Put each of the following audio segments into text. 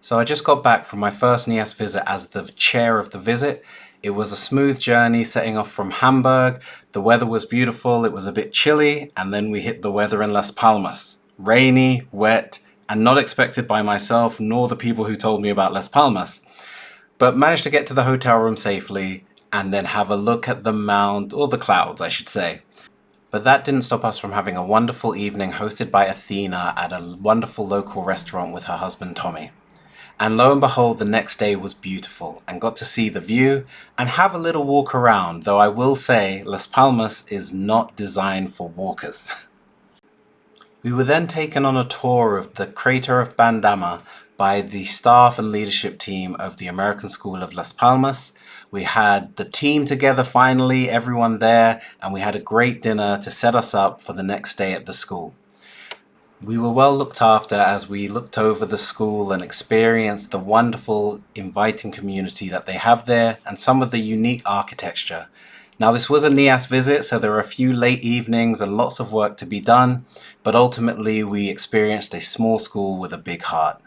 So I just got back from my first NEASC visit as the chair of the visit. It was a smooth journey setting off from Hamburg. The weather was beautiful, it was a bit chilly, and then we hit the weather in Las Palmas. Rainy, wet, and not expected by myself nor the people who told me about Las Palmas. But managed to get to the hotel room safely and then have a look at the mount, or the clouds I should say. But that didn't stop us from having a wonderful evening hosted by Athena at a wonderful local restaurant with her husband Tommy. And lo and behold, the next day was beautiful and got to see the view and have a little walk around, though I will say Las Palmas is not designed for walkers. We were then taken on a tour of the crater of Bandama by the staff and leadership team of the American School of Las Palmas. We had the team together finally, everyone there, and we had a great dinner to set us up for the next day at the school. We were well looked after as we looked over the school and experienced the wonderful, inviting community that they have there and some of the unique architecture. Now, this was a NEASC visit, so there were a few late evenings and lots of work to be done, but ultimately we experienced a small school with a big heart.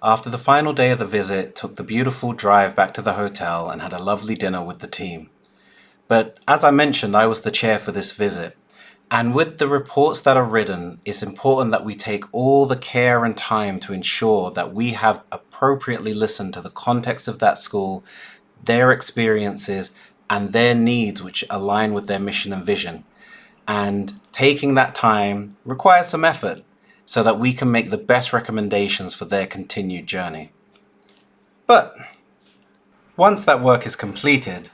After the final day of the visit, took the beautiful drive back to the hotel and had a lovely dinner with the team. But as I mentioned, I was the chair for this visit. And with the reports that are written, it's important that we take all the care and time to ensure that we have appropriately listened to the context of that school, their experiences, and their needs which align with their mission and vision. And taking that time requires some effort so that we can make the best recommendations for their continued journey. But once that work is completed,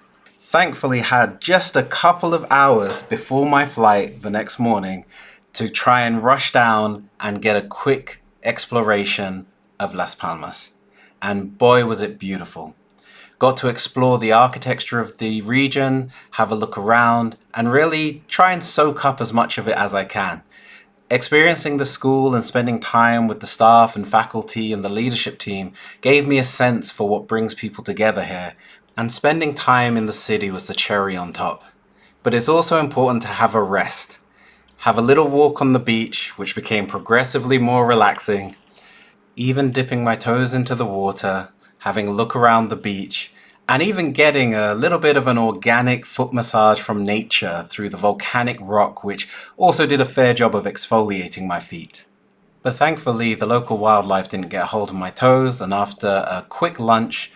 thankfully had just a couple of hours before my flight the next morning to try and rush down and get a quick exploration of Las Palmas. And boy, was it beautiful. Got to explore the architecture of the region, have a look around, and really try and soak up as much of it as I can. Experiencing the school and spending time with the staff and faculty and the leadership team gave me a sense for what brings people together here, and spending time in the city was the cherry on top. But it's also important to have a rest. Have a little walk on the beach, which became progressively more relaxing, even dipping my toes into the water, having a look around the beach, and even getting a little bit of an organic foot massage from nature through the volcanic rock, which also did a fair job of exfoliating my feet. But thankfully, the local wildlife didn't get a hold of my toes, and after a quick lunch,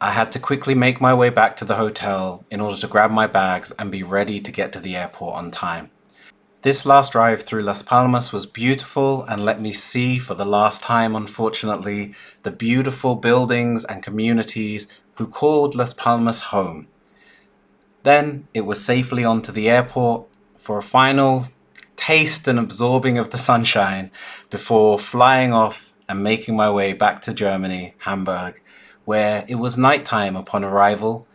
I had to quickly make my way back to the hotel in order to grab my bags and be ready to get to the airport on time. This last drive through Las Palmas was beautiful and let me see for the last time, unfortunately, the beautiful buildings and communities who called Las Palmas home. Then it was safely on to the airport for a final taste and absorbing of the sunshine before flying off and making my way back to Germany, Hamburg, where it was nighttime upon arrival,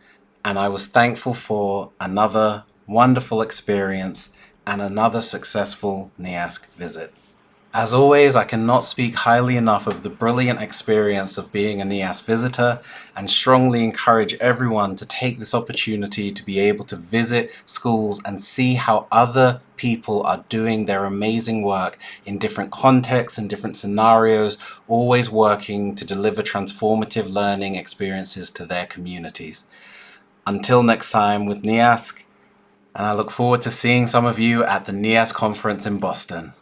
and I was thankful for another wonderful experience and another successful NEASC visit. As always, I cannot speak highly enough of the brilliant experience of being a NEASC visitor and strongly encourage everyone to take this opportunity to be able to visit schools and see how other people are doing their amazing work in different contexts and different scenarios, always working to deliver transformative learning experiences to their communities. Until next time with NEASC, and I look forward to seeing some of you at the NEASC conference in Boston.